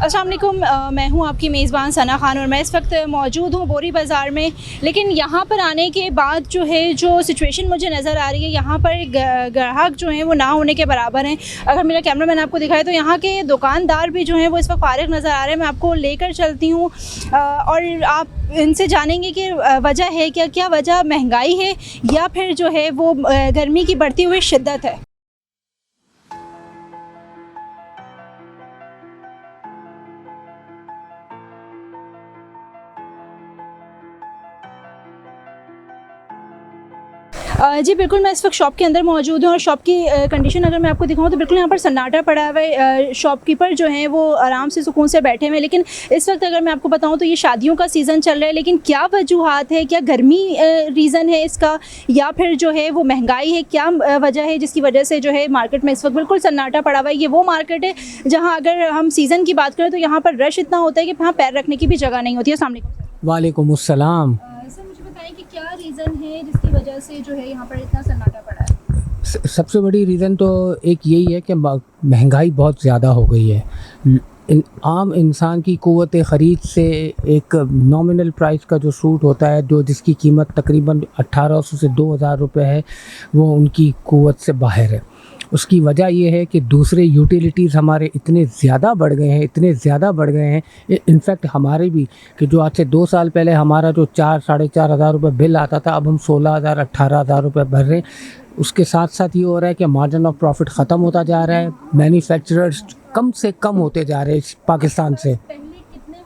अस्सलाम वालेकुम, मैं हूं आपकी मेज़बान सना खान और मैं इस वक्त मौजूद हूं बोरी बाज़ार में। लेकिन यहां पर आने के बाद जो सिचुएशन मुझे नज़र आ रही है, यहां पर ग्राहक जो हैं वो ना होने के बराबर हैं। अगर मेरा कैमरामैन आपको दिखाए तो यहां के दुकानदार भी जो हैं वो इस वक्त फ़ारिग नज़र आ रहे हैं। मैं आपको लेकर चलती हूँ और आप इनसे जानेंगे कि वजह है क्या वजह महंगाई है या फिर जो है वो गर्मी की बढ़ती हुई शिद्दत है। जी बिल्कुल, मैं इस वक्त शॉप के अंदर मौजूद हूँ और शॉप की कंडीशन अगर मैं आपको दिखाऊँ तो बिल्कुल यहाँ पर सन्नाटा पड़ा हुआ है। शॉपकीपर जो हैं वो आराम से सुकून से बैठे हुए हैं। लेकिन इस वक्त अगर मैं आपको बताऊँ तो ये शादियों का सीज़न चल रहा है। लेकिन क्या वजूहात है, क्या गर्मी रीज़न है इसका या फिर जो है वो महंगाई है, क्या वजह है जिसकी वजह से जो है मार्केट में इस वक्त बिल्कुल सन्नाटा पड़ा हुआ है। ये वो मार्केट है जहाँ अगर हम सीज़न की बात करें तो यहाँ पर रश इतना होता है कि वहाँ पैर रखने की भी जगह नहीं होती है। अस्सलाम वालेकुम। वालेकुम अस्सलाम। सर मुझे बताएं कि क्या रीज़न है जिसकी वजह से जो है यहाँ पर इतना सन्नाटा पड़ा है। सबसे बड़ी रीज़न तो एक यही है कि महंगाई बहुत ज़्यादा हो गई है। आम इंसान की क़ुव्वत ख़रीद से एक नॉमिनल प्राइस का जो सूट होता है, जो जिसकी कीमत तकरीबन 1800 से 2000 रुपये है, वो उनकी क़ुव्वत से बाहर है। उसकी वजह ये है कि दूसरे यूटिलिटीज़ हमारे इतने ज़्यादा बढ़ गए हैं, इनफैक्ट हमारे भी, कि जो आज से 2 साल पहले हमारा जो 4-4.5 हज़ार रुपये बिल आता था, अब हम 16,000 18,000 रुपये भर रहे हैं। उसके साथ साथ ये हो रहा है कि मार्जिन ऑफ प्रॉफिट ख़त्म होता जा रहा है। मैन्युफैक्चरर्स कम से कम होते जा रहे हैं पाकिस्तान से।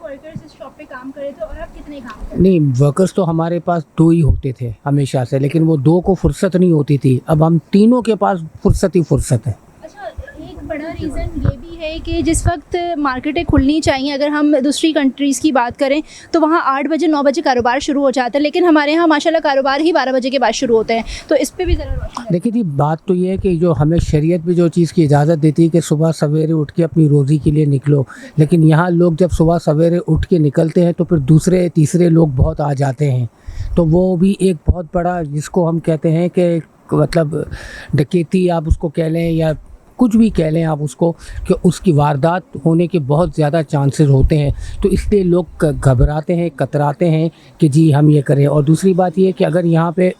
वर्कर्स इस शॉप पे काम कर रहे थे और अब कितने काम कर रहे हैं? नहीं, वर्कर्स तो हमारे पास 2 ही होते थे हमेशा से, लेकिन वो 2 को फुर्सत नहीं होती थी। अब हम तीनों के पास फुर्सत ही फुर्सत है। अच्छा, एक बड़ा रीज़न ये भी है कि जिस वक्त मार्केटें खुलनी चाहिए, अगर हम दूसरी कंट्रीज़ की बात करें तो वहाँ 8 बजे 9 बजे कारोबार शुरू हो जाता है, लेकिन हमारे यहाँ माशाल्लाह कारोबार ही 12 बजे के बाद शुरू होते हैं। तो इस पे भी ज़रा रोशनी डालें। देखिए जी, बात तो ये है कि जो हमें शरीयत भी जो चीज़ की इजाज़त देती है कि सुबह सवेरे उठ के अपनी रोज़ी के लिए निकलो, लेकिन यहाँ लोग जब सुबह सवेरे उठ के निकलते हैं तो फिर दूसरे तीसरे लोग बहुत आ जाते हैं। तो वो भी एक बहुत बड़ा, जिसको हम कहते हैं कि मतलब डकैती आप उसको कह लें या कुछ भी कह लें आप उसको, कि उसकी वारदात होने के बहुत ज़्यादा चांसेस होते हैं। तो इसलिए लोग घबराते हैं, कतराते हैं कि जी हम ये करें। और दूसरी बात ये है कि अगर यहाँ पे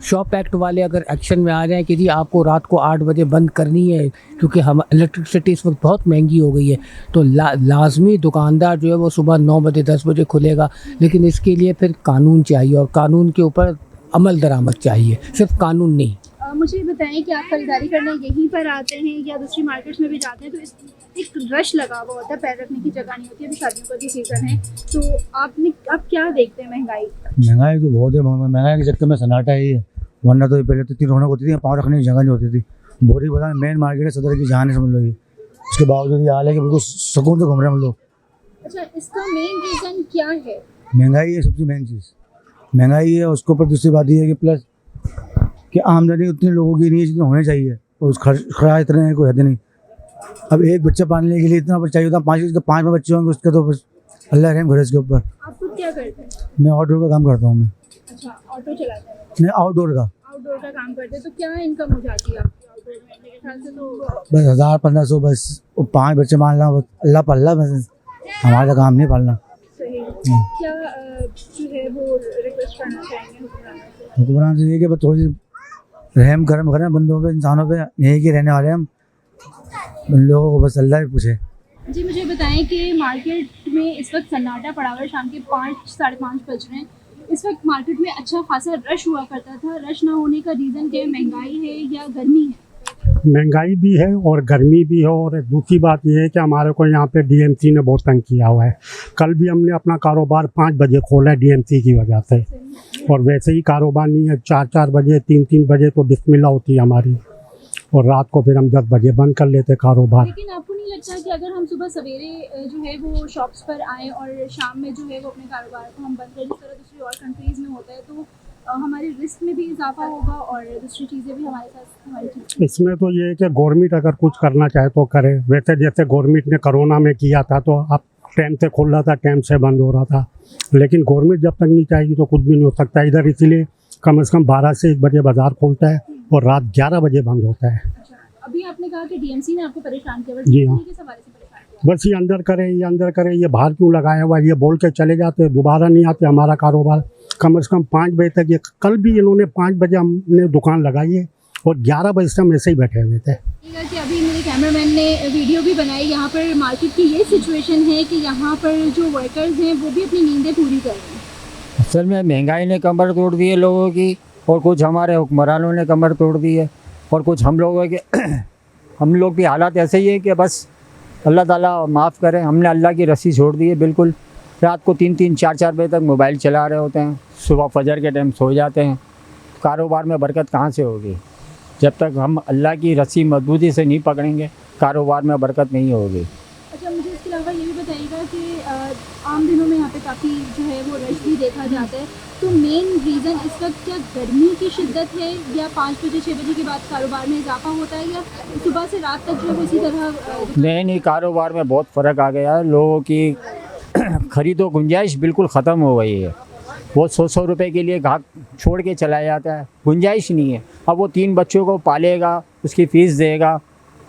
शॉप एक्ट वाले अगर एक्शन में आ जाएं कि जी आपको रात को 8 बजे बंद करनी है, क्योंकि हम इलेक्ट्रिसिटी इस वक्त बहुत महंगी हो गई है, तो लाजमी दुकानदार जो है वो सुबह 9 बजे 10 बजे खुलेगा। लेकिन इसके लिए फिर कानून चाहिए और कानून के ऊपर अमल दरामद चाहिए, सिर्फ कानून नहीं। मुझे बताएं कि आप खरीदारी करने यहीं पर आते हैं या दूसरी मार्केट्स में भी जाते हैं? तो एक रश लगा हुआ होता है, पैर रखने की जगह नहीं होती है। अभी शादियों का भी सीज़न है, तो आप क्या देखते हैं? महंगाई तो बहुत है। महंगाई के चक्कर में सन्नाटा ही है, वरना तो पहले तो इतनी रौनक होती थी, पाँव रखने की जगह नहीं होती थी। बोरी बाजार मेन मार्केट है, सदर की जान है समझ लो। ये उसके बावजूद ये हाल है कि बिल्कुल सुकून से घूम रहे हैं हम लोग। अच्छा, इसका मेन रीज़न क्या है? महंगाई है सबसे मेन चीज़, महंगाई है। उसके ऊपर दूसरी बात ये है कि प्लस कि आमदनी उतने लोगों की नहीं है जितनी होनी चाहिए, और उस खर्च इतने हैं, कोई हद नहीं। अब एक बच्चा पालने के लिए इतना चाहिए होता है, 5 में बच्चे होंगे उसके, तो बस अल्लाह रहम करे इसके ऊपर। आप खुद क्या करते हैं? मैं आउटडोर का काम करता हूँ। मैं अच्छा, ऑटो चलाते हैं? नहीं, आउटडोर का काम करते हैं। तो क्या इनकम हो जाती है आपकी आउटडोर में? मेरे ख्याल से तो बस 1000-1500 बस। 5 बच्चे पालना बस अल्लाह पल्ला, बस हमारा तो काम नहीं पालना। सही। क्या जो है वो रिक्वेस्ट करना चाहेंगे हुक्मरान से? ये कि बस थोड़ी रहम करम करें बंदों पे, इंसानों पे। यहीं के रहने वाले हम, उन लोगों को बस अल्लाह ही पूछे। जी मुझे बताएं कि मार्केट में इस वक्त सन्नाटा पड़ा हुआ है, शाम के 5 साढ़े 5 बज रहे हैं। इस वक्त मार्केट में अच्छा खासा रश हुआ करता था। रश ना होने का रीज़न क्या है? महंगाई है या गर्मी है? महंगाई भी है और गर्मी भी है। और दूसरी बात यह है कि हमारे को यहाँ पे डीएमसी ने बहुत तंग किया हुआ है। कल भी हमने अपना कारोबार 5 बजे खोला है डीएमसी की वजह से, और वैसे ही कारोबार नहीं है। 4-4 बजे 3-3 बजे तो बिस्मिल्लाह होती है हमारी, और रात को फिर हम 10 बजे बंद कर लेते कारोबार। लेकिन आपको नहीं लगता कि अगर हम सुबह सवेरे जो है वो शॉप्स पर आएँ और शाम में जो है वो अपने कारोबार को हम बंद करें, जिस तरह दूसरी और कंट्रीज़ में होता है, तो हमारे रिस्क में भी इजाफा होगा और दूसरी चीज़ें भी हमारे साथ हमारी ठीक? इसमें तो ये है कि गवर्नमेंट अगर कुछ करना चाहे तो करे। वैसे जैसे गवर्नमेंट ने कोरोना में किया था, तो अब टाइम से खुल रहा था, टाइम से बंद हो रहा था। लेकिन गवर्नमेंट जब तक नहीं चाहेगी तो कुछ भी नहीं हो सकता इधर। इसीलिए कम से कम 12 से 1 बजे बाज़ार खुलता है और रात 11 बजे बंद होता है। अच्छा, अभी आपने कहा कि डीएमसी ने आपको परेशान किया, जी हाँ। किस हवाले से परेशान किया? बस ये अंदर करें, ये अंदर करें, ये बाहर क्यों लगाया हुआ है, ये बोल के चले जाते, दोबारा नहीं आते। हमारा कारोबार कम से कम 5 बजे तक, ये कल भी इन्होंने 5 बजे हमने दुकान लगाई है और 11 बजे से हम ऐसे ही बैठे हुए थे। कि अभी मेरे कैमरामैन ने वीडियो भी बनाई, यहाँ पर मार्केट की ये सिचुएशन है कि यहाँ पर जो वर्कर्स हैं वो भी अपनी नींदें पूरी कर रहे हैं। असल में महंगाई ने कमर तोड़ दी है लोगों की, और कुछ हमारे हुक्मरानों ने कमर तोड़ दी है, और कुछ हम लोगों के हम लोग की हालात ऐसे ही है कि बस अल्लाह ताला माफ़ करे, हमने अल्लाह की रस्सी छोड़ दी है बिल्कुल। रात को 3-3, 4-4 बजे तक मोबाइल चला रहे होते हैं, सुबह फजर के टाइम सो जाते हैं। कारोबार में बरकत कहाँ से होगी? जब तक हम अल्लाह की रस्सी मजबूती से नहीं पकड़ेंगे, कारोबार में बरकत नहीं होगी। अच्छा, मुझे इसके अलावा ये भी बताइएगा कि आम दिनों में यहाँ पे काफ़ी जो है वो रश भी देखा जाता है, तो मेन रीज़न इस वक्त क्या गर्मी की शिद्दत है, या 5 बजे 6 बजे के बाद कारोबार में इजाफा होता है, या सुबह से रात तक जो है इसी तरह? नहीं, कारोबार में बहुत फ़र्क आ गया है। लोगों की खरीदो गुंजाइश बिल्कुल ख़त्म हो गई है। वो 100 रुपये के लिए घाट छोड़ के चला जाता है, गुंजाइश नहीं है। अब वो 3 बच्चों को पालेगा, उसकी फ़ीस देगा,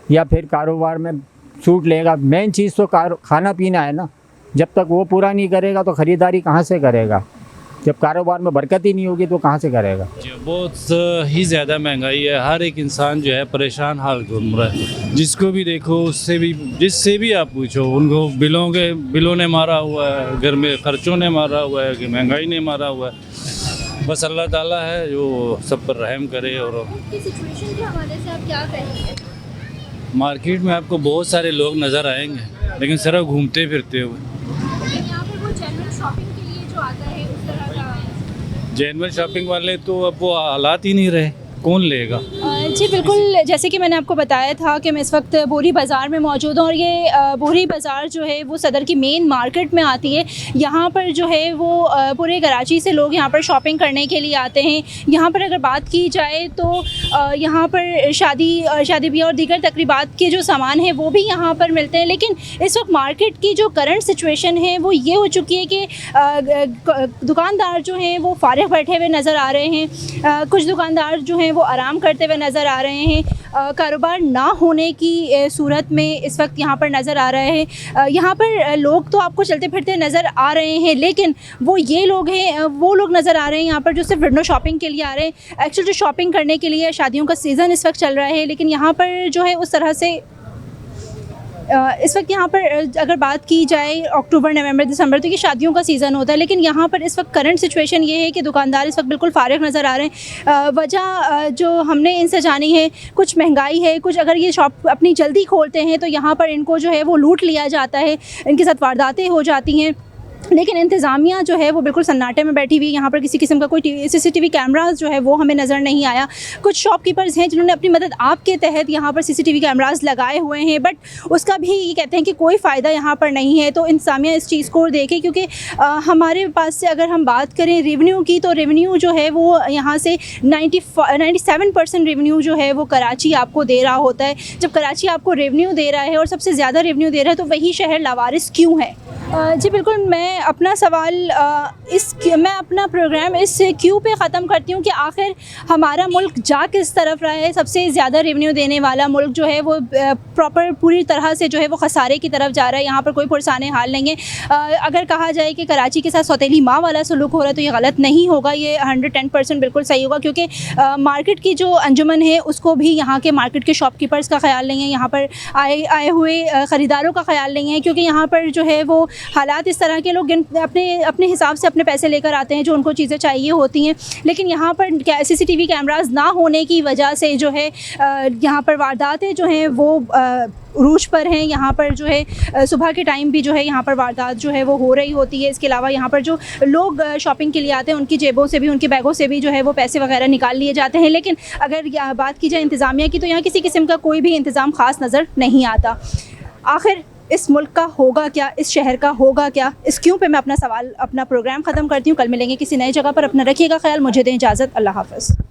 या फिर कारोबार में छूट लेगा। मेन चीज़ तो खाना पीना है ना। जब तक वो पूरा नहीं करेगा तो ख़रीदारी कहाँ से करेगा? जब कारोबार में बरकत ही नहीं होगी तो कहाँ से करेगा? बहुत ही ज़्यादा महंगाई है। हर एक इंसान जो है परेशान हाल घूम रहा है। जिसको भी देखो, उससे भी, जिससे भी आप पूछो, उनको बिलों ने मारा हुआ है, घर में खर्चों ने मारा हुआ है, कि महंगाई ने मारा हुआ है। बस अल्लाह ताला है जो सब पर रहम करे। और सिचुएशन के हवाले से आप क्या कहेंगे? मार्केट में आपको बहुत सारे लोग नज़र आएंगे, लेकिन सिर्फ घूमते फिरते हुए। यहाँ पर वो जनरल शॉपिंग के लिए जो आता है उस तरह का? जनरल शॉपिंग वाले तो अब वो हालात ही नहीं रहे, कौन लेगा? जी बिल्कुल, जैसे कि मैंने आपको बताया था कि मैं इस वक्त बोरी बाज़ार में मौजूद हूँ, और ये बोरी बाज़ार जो है वो सदर की मेन मार्केट में आती है। यहाँ पर जो है वो पूरे कराची से लोग यहाँ पर शॉपिंग करने के लिए आते हैं। यहाँ पर अगर बात की जाए तो यहाँ पर शादी ब्याह और दीगर तकरीबात के जो सामान है वो भी यहाँ पर मिलते हैं। लेकिन इस वक्त मार्केट की जो करंट सिचुएशन है वो ये हो चुकी है कि दुकानदार जो हैं वो फारिग बैठे हुए नज़र आ रहे हैं, कुछ दुकानदार जो हैं वो आराम करते हुए नज़र आ रहे हैं। कारोबार ना होने की सूरत में इस वक्त यहाँ पर नज़र आ रहे हैं। यहाँ पर लोग तो आपको चलते फिरते नज़र आ रहे हैं, लेकिन वो ये लोग हैं, वो लोग नज़र आ रहे हैं यहाँ पर जो सिर्फ विंडो शॉपिंग के लिए आ रहे हैं। एक्चुअली जो शॉपिंग करने के लिए, शादियों का सीज़न इस वक्त चल रहा है, लेकिन यहाँ पर जो है उस तरह से इस वक्त यहाँ पर अगर बात की जाए अक्टूबर, नवंबर, दिसंबर, तो ये शादियों का सीज़न होता है। लेकिन यहाँ पर इस वक्त करंट सिचुएशन ये है कि दुकानदार इस वक्त बिल्कुल फारिग नज़र आ रहे हैं। वजह जो हमने इनसे जानी है, कुछ महंगाई है, कुछ अगर ये शॉप अपनी जल्दी खोलते हैं तो यहाँ पर इनको जो है वो लूट लिया जाता है, इनके साथ वारदातें हो जाती हैं। लेकिन इंतज़ामिया जो है वो बिल्कुल सन्नाटे में बैठी हुई, यहाँ पर किसी किस्म का कोई CCTV कैमरास जो है वो हमें नज़र नहीं आया। कुछ शॉपकीपर्स हैं जिन्होंने अपनी मदद आपके तहत यहाँ पर CCTV कैमरास लगाए हुए हैं, बट उसका भी ये कहते हैं कि कोई फ़ायदा यहाँ पर नहीं है। तो इंतज़ामिया इस चीज़ को देखें, क्योंकि हमारे पास से अगर हम बात करें रेवेन्यू की, तो रेवेन्यू जो है वो यहाँ से 97% रेवेन्यू जो है वो कराची आपको दे रहा होता है। जब कराची आपको रेवेन्यू दे रहा है और सबसे ज़्यादा रेवेन्यू दे रहा है, तो वही शहर लावारिस क्यों है? जी बिल्कुल, मैं अपना सवाल मैं अपना प्रोग्राम इस क्यों पे ख़त्म करती हूँ कि आखिर हमारा मुल्क जा किस तरफ रहा है। सबसे ज़्यादा रेवेन्यू देने वाला मुल्क जो है वो प्रॉपर पूरी तरह से जो है वो खसारे की तरफ जा रहा है। यहाँ पर कोई पुरसाने हाल नहीं है। अगर कहा जाए कि कराची के साथ सौतेली माँ वाला सलूक हो रहा है तो ये गलत नहीं होगा, ये 110% बिल्कुल सही होगा, क्योंकि मार्केट की जो अंजुमन है उसको भी यहाँ के मार्केट के शॉपकीपर्स का ख्याल नहीं है, यहाँ पर आए हुए ख़रीदारों का ख्याल नहीं है, क्योंकि यहाँ पर जो है वो हालात इस तरह के, लोग अपने हिसाब से अपने पैसे लेकर आते हैं जो उनको चीज़ें चाहिए होती हैं। लेकिन यहाँ पर CCTV कैमरास ना होने की वजह से जो है यहाँ पर वारदातें जो हैं वो उरूज पर हैं। यहाँ पर जो है सुबह के टाइम भी जो है यहाँ पर वारदात जो है वो हो रही होती है। इसके अलावा यहाँ पर जो लोग शॉपिंग के लिए आते हैं उनकी जेबों से भी, उनकी बैगों से भी जो है वो पैसे वगैरह निकाल लिए जाते हैं। लेकिन अगर बात की जाए इंतज़ामिया की, तो यहाँ किसी किस्म का कोई भी इंतज़ाम ख़ास नज़र नहीं आता। आखिर इस मुल्क का होगा क्या, इस शहर का होगा क्या, इस क्यों पे मैं अपना प्रोग्राम ख़त्म करती हूँ। कल मिलेंगे किसी नई जगह पर। अपना रखिएगा ख्याल, मुझे दें इजाज़त। अल्लाह हाफ़िज़।